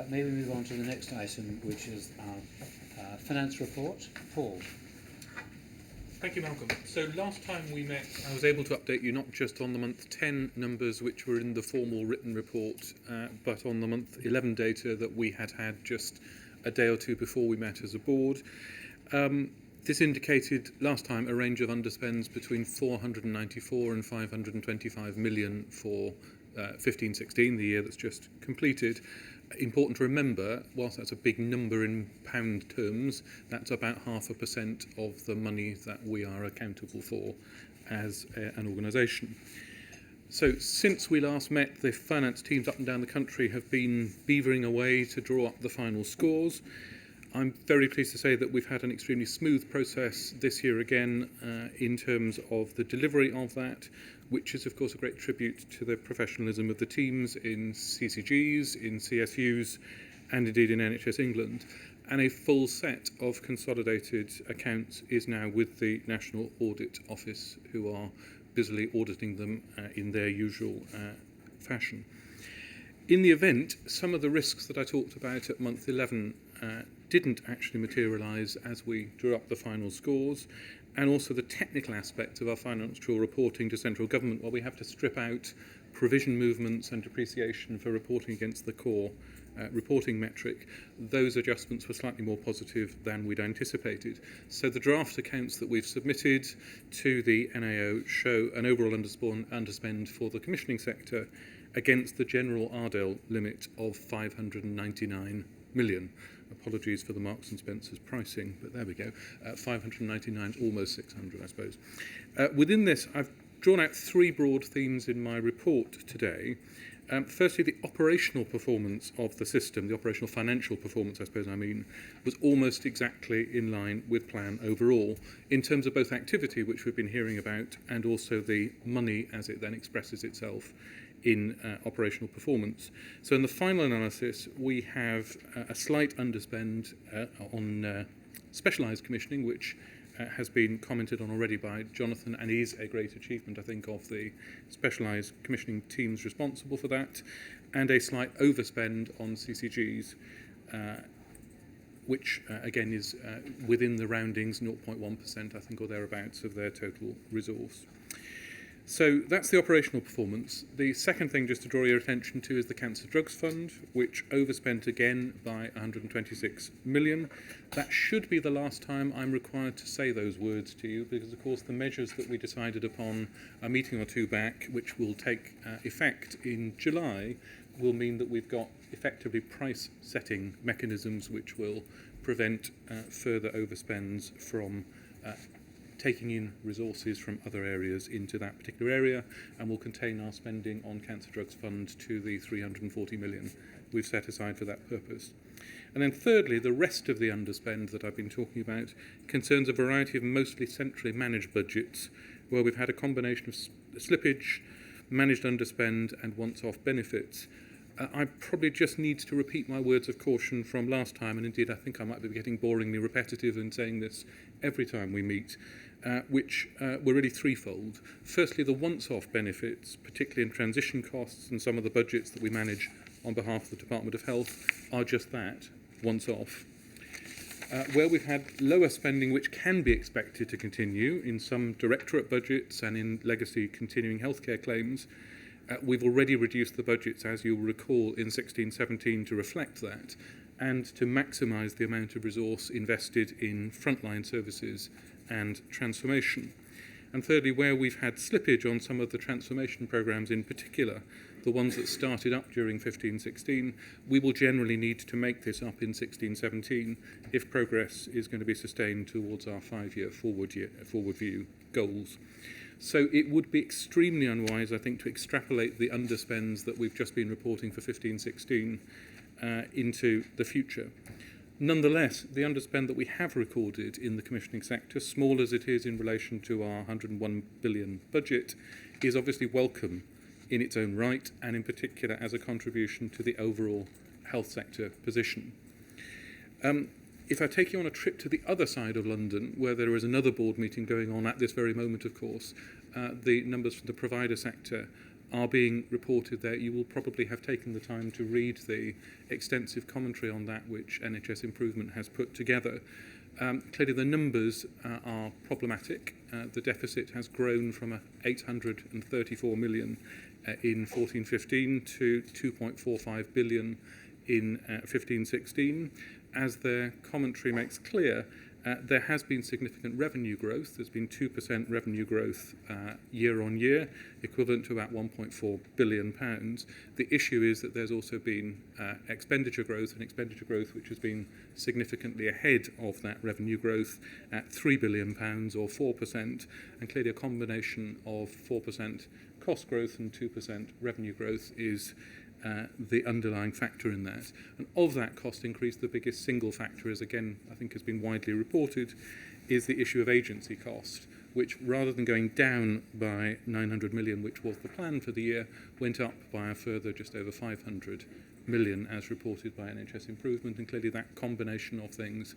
May we move on to the next item, which is our finance report. Paul. Thank you, Malcolm. So last time we met, I was able to update you not just on the month 10 numbers, which were in the formal written report, but on the month 11 data that we had just a day or two before we met as a board. This indicated last time a range of underspends between 494 and 525 million for 15-16, the year that's just completed. Important to remember, whilst that's a big number in pound terms, that's about 0.5% of the money that we are accountable for as an organisation. So since we last met, the finance teams up and down the country have been beavering away to draw up the final scores. I'm very pleased to say that we've had an extremely smooth process this year again in terms of the delivery of that, which is of course a great tribute to the professionalism of the teams in CCGs, in CSUs and indeed in NHS England. And a full set of consolidated accounts is now with the National Audit Office, who are busily auditing them in their usual fashion. In the event, some of the risks that I talked about at month 11 didn't actually materialise as we drew up the final scores, and also the technical aspects of our financial reporting to central government, while we have to strip out provision movements and depreciation for reporting against the core reporting metric. Those adjustments were slightly more positive than we'd anticipated. So the draft accounts that we've submitted to the NAO show an overall underspend for the commissioning sector against the general Ardell limit of 599 million. Apologies for the Marks and Spencer's pricing, but there we go. 599 is almost 600, I suppose. Within this, I've drawn out three broad themes in my report today. Firstly, the operational performance of the system, the operational financial performance, I suppose was almost exactly in line with plan overall, in terms of both activity, which we've been hearing about, and also the money as it then expresses itself in operational performance. So in the final analysis, we have a slight underspend on specialised commissioning, which has been commented on already by Jonathan, and is a great achievement, I think, of the specialised commissioning teams responsible for that, and a slight overspend on CCGs, which again is within the roundings, 0.1%, I think, or thereabouts of their total resource. So that's the operational performance. The second thing just to draw your attention to is the Cancer Drugs Fund, which overspent again by 126 million. That should be the last time I'm required to say those words to you, because of course the measures that we decided upon a meeting or two back, which will take effect in July, will mean that we've got effectively price setting mechanisms which will prevent further overspends from taking in resources from other areas into that particular area, and will contain our spending on Cancer Drugs Fund to the 340 million we've set aside for that purpose. And then thirdly, the rest of the underspend that I've been talking about concerns a variety of mostly centrally managed budgets, where we've had a combination of slippage, managed underspend and once-off benefits. I probably just need to repeat my words of caution from last time, and indeed I think I might be getting boringly repetitive in saying this every time we meet, which were really threefold. Firstly, the once-off benefits, particularly in transition costs and some of the budgets that we manage on behalf of the Department of Health, are just that, once-off. Where we've had lower spending, which can be expected to continue in some directorate budgets and in legacy continuing healthcare claims, we've already reduced the budgets, as you'll recall, in 16-17 to reflect that, and to maximise the amount of resource invested in frontline services and transformation. And thirdly, where we've had slippage on some of the transformation programmes in particular, the ones that started up during 15-16, we will generally need to make this up in 16-17 if progress is going to be sustained towards our 5-year forward view goals. So it would be extremely unwise, I think, to extrapolate the underspends that we've just been reporting for 15-16 into the future. Nonetheless, the underspend that we have recorded in the commissioning sector, small as it is in relation to our 101 billion budget, is obviously welcome in its own right, and in particular as a contribution to the overall health sector position. If I take you on a trip to the other side of London, where there is another board meeting going on at this very moment, of course, the numbers for the provider sector are being reported there. You will probably have taken the time to read the extensive commentary on that which NHS Improvement has put together. Clearly the numbers are problematic. The deficit has grown from 834 million in 14-15 to 2.45 billion in 15-16. As their commentary makes clear, there has been significant revenue growth. There's been 2% revenue growth year on year, equivalent to about £1.4 billion. The issue is that there's also been expenditure growth, which has been significantly ahead of that revenue growth at £3 billion or 4%, and clearly a combination of 4% cost growth and 2% revenue growth is the underlying factor in that. And of that cost increase, the biggest single factor, as again I think has been widely reported, is the issue of agency cost, which rather than going down by 900 million, which was the plan for the year, went up by a further just over 500 million as reported by NHS Improvement, and clearly that combination of things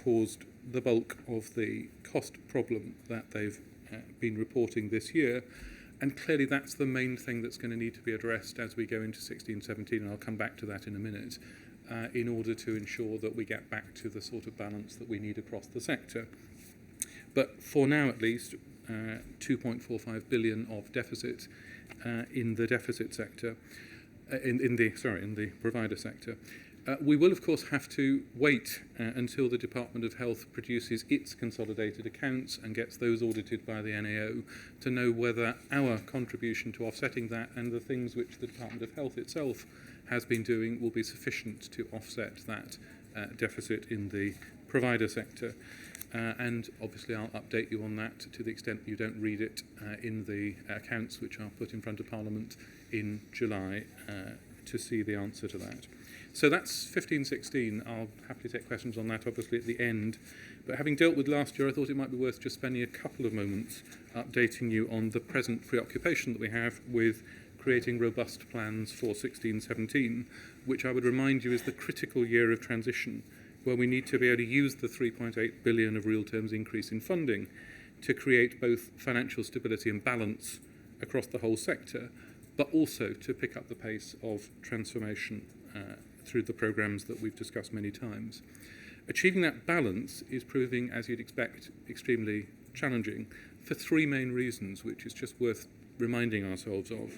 caused the bulk of the cost problem that they've been reporting this year. And clearly that's the main thing that's going to need to be addressed as we go into 16-17, and I'll come back to that in a minute, in order to ensure that we get back to the sort of balance that we need across the sector. But for now at least, 2.45 billion of deficit in the deficit sector, in the provider sector. We will, of course, have to wait until the Department of Health produces its consolidated accounts and gets those audited by the NAO to know whether our contribution to offsetting that and the things which the Department of Health itself has been doing will be sufficient to offset that deficit in the provider sector. And obviously I'll update you on that to the extent you don't read it in the accounts which are put in front of Parliament in July to see the answer to that. So that's 15-16. I'll happily take questions on that, obviously, at the end. But having dealt with last year, I thought it might be worth just spending a couple of moments updating you on the present preoccupation that we have with creating robust plans for 16-17, which I would remind you is the critical year of transition, where we need to be able to use the 3.8 billion of real terms increase in funding to create both financial stability and balance across the whole sector, but also to pick up the pace of transformation through the programmes that we've discussed many times. Achieving that balance is proving, as you'd expect, extremely challenging for three main reasons, which is just worth reminding ourselves of.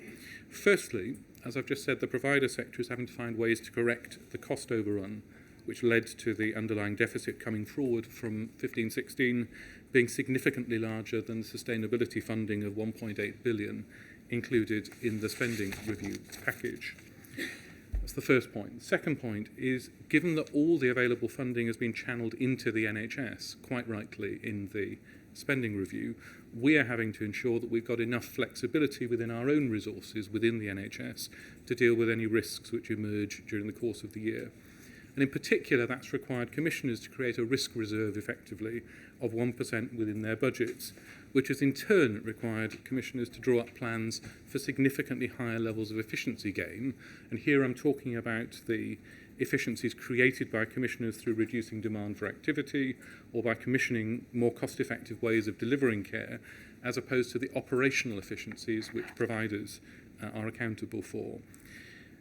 Firstly, as I've just said, the provider sector is having to find ways to correct the cost overrun, which led to the underlying deficit coming forward from 15-16 being significantly larger than the sustainability funding of 1.8 billion included in the spending review package. That's the first point. The second point is, given that all the available funding has been channeled into the NHS, quite rightly in the spending review, we are having to ensure that we've got enough flexibility within our own resources within the NHS to deal with any risks which emerge during the course of the year. And in particular, that's required commissioners to create a risk reserve effectively of 1% within their budgets, which has in turn required commissioners to draw up plans for significantly higher levels of efficiency gain. And here I'm talking about the efficiencies created by commissioners through reducing demand for activity or by commissioning more cost-effective ways of delivering care, as opposed to the operational efficiencies which providers are accountable for.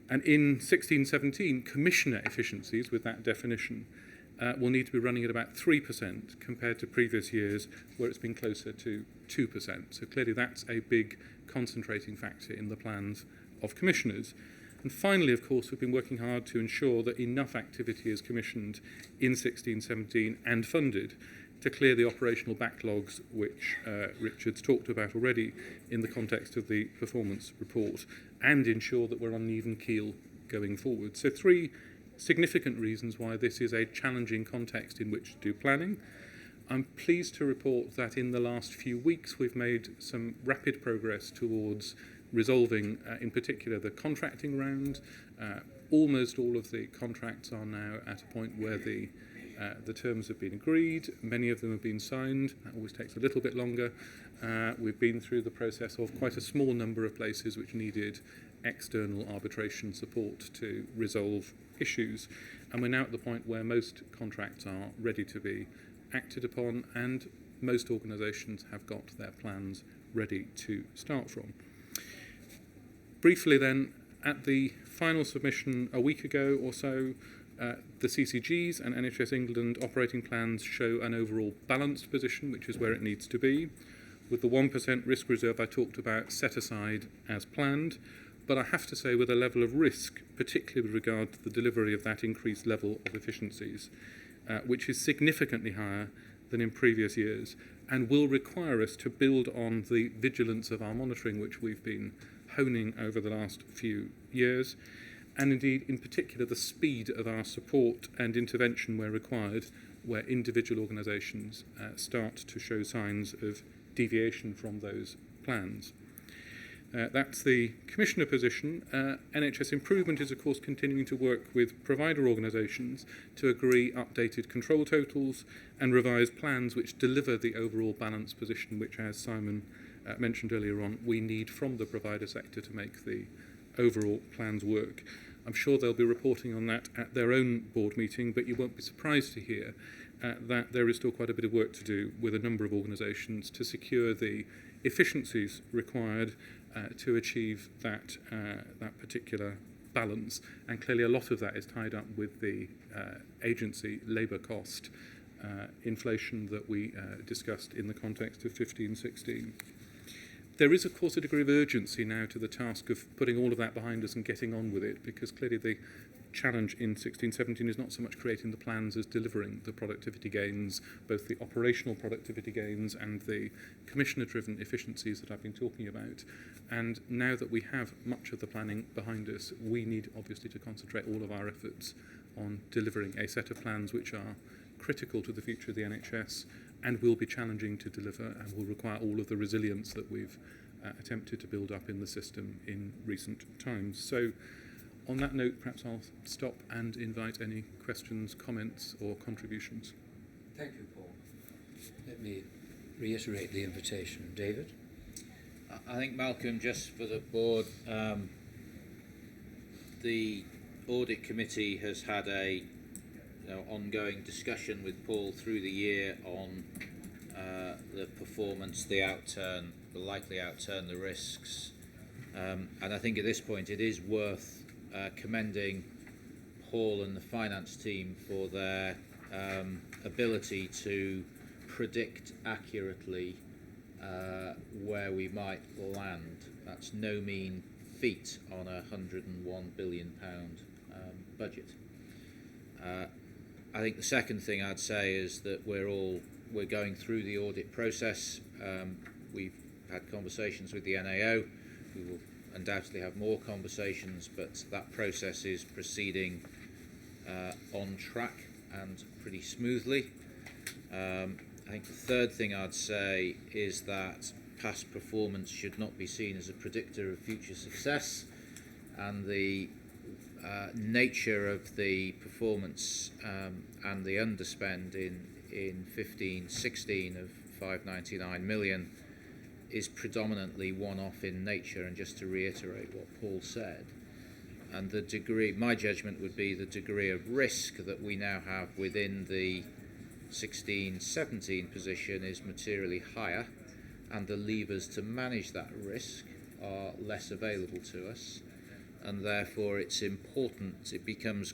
And in 16-17, commissioner efficiencies, with that definition, will need to be running at about 3% compared to previous years where it's been closer to 2%. So clearly that's a big concentrating factor in the plans of commissioners. And finally, of course, we've been working hard to ensure that enough activity is commissioned in 16-17 and funded to clear the operational backlogs which Richard's talked about already in the context of the performance report, and ensure that we're on an even keel going forward. So three significant reasons why this is a challenging context in which to do planning. I'm pleased to report that in the last few weeks we've made some rapid progress towards resolving, in particular, the contracting round. Almost all of the contracts are now at a point where the terms have been agreed. Many of them have been signed. That always takes a little bit longer. We've been through the process of quite a small number of places which needed external arbitration support to resolve issues. And we're now at the point where most contracts are ready to be acted upon, and most organisations have got their plans ready to start from. Briefly then, at the final submission a week ago or so, the CCGs and NHS England operating plans show an overall balanced position, which is where it needs to be, with the 1% risk reserve I talked about set aside as planned. But I have to say with a level of risk, particularly with regard to the delivery of that increased level of efficiencies, which is significantly higher than in previous years and will require us to build on the vigilance of our monitoring, which we've been honing over the last few years, and indeed, in particular, the speed of our support and intervention where required, where individual organisations start to show signs of deviation from those plans. That's the Commissioner position. NHS Improvement is, of course, continuing to work with provider organisations to agree updated control totals and revise plans which deliver the overall balanced position which, as Simon mentioned earlier on, we need from the provider sector to make the overall plans work. I'm sure they'll be reporting on that at their own board meeting, but you won't be surprised to hear that there is still quite a bit of work to do with a number of organisations to secure the efficiencies required to achieve that particular balance. And clearly a lot of that is tied up with the agency labour cost inflation that we discussed in the context of 15-16. There is, of course, a degree of urgency now to the task of putting all of that behind us and getting on with it, because clearly the challenge in 16-17 is not so much creating the plans as delivering the productivity gains, both the operational productivity gains and the commissioner-driven efficiencies that I've been talking about. And now that we have much of the planning behind us, we need obviously to concentrate all of our efforts on delivering a set of plans which are critical to the future of the NHS and will be challenging to deliver and will require all of the resilience that we've attempted to build up in the system in recent times. So on that note, perhaps I'll stop and invite any questions, comments or contributions. Thank you, Paul. Let me reiterate the invitation. David? I think, Malcolm, just for the board, the audit committee has had a ongoing discussion with Paul through the year on the performance, the outturn, the likely outturn, the risks, and I think at this point it is worth commending Paul and the finance team for their ability to predict accurately where we might land. That's no mean feat on a £101 billion budget. I think the second thing I'd say is that we're going through the audit process. We've had conversations with the NAO. We will undoubtedly have more conversations, but that process is proceeding on track and pretty smoothly. I think the third thing I'd say is that past performance should not be seen as a predictor of future success, and the nature of the performance and the underspend in 15-16 of 599 million is predominantly one-off in nature. And just to reiterate what Paul said, and the degree, my judgment would be the degree of risk that we now have within the 16-17 position is materially higher, and the levers to manage that risk are less available to us, and therefore it's important, it becomes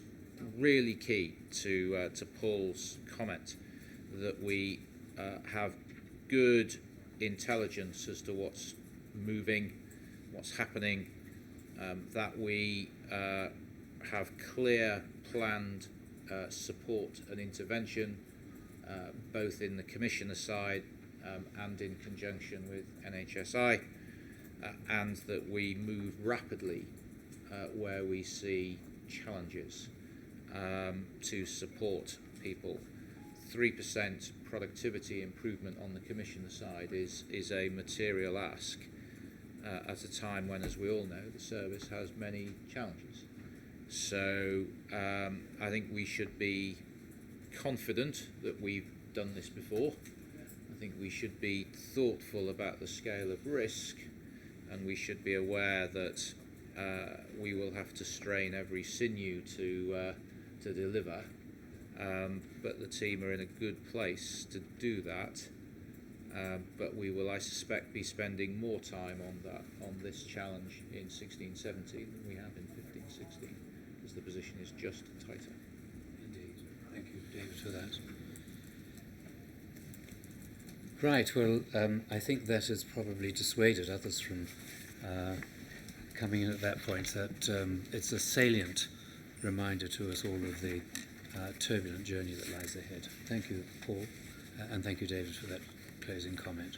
really key to Paul's comment that we have good intelligence as to what's moving, what's happening, that we have clear planned support and intervention, both in the Commissioner side and in conjunction with NHSI, and that we move rapidly where we see challenges to support people. 3% productivity improvement on the Commissioner side is a material ask at a time when, as we all know, the service has many challenges. So I think we should be confident that we've done this before. I think we should be thoughtful about the scale of risk, and we should be aware that we will have to strain every sinew to deliver, but the team are in a good place to do that, but we will, I suspect, be spending more time on this challenge in 16-17 than we have in 15-16, because the position is just tighter. Indeed. Thank you, David, for that. Right, well, I think that has probably dissuaded others from coming in at that point, that it's a salient reminder to us all of the turbulent journey that lies ahead. Thank you, Paul, and thank you, David, for that closing comment.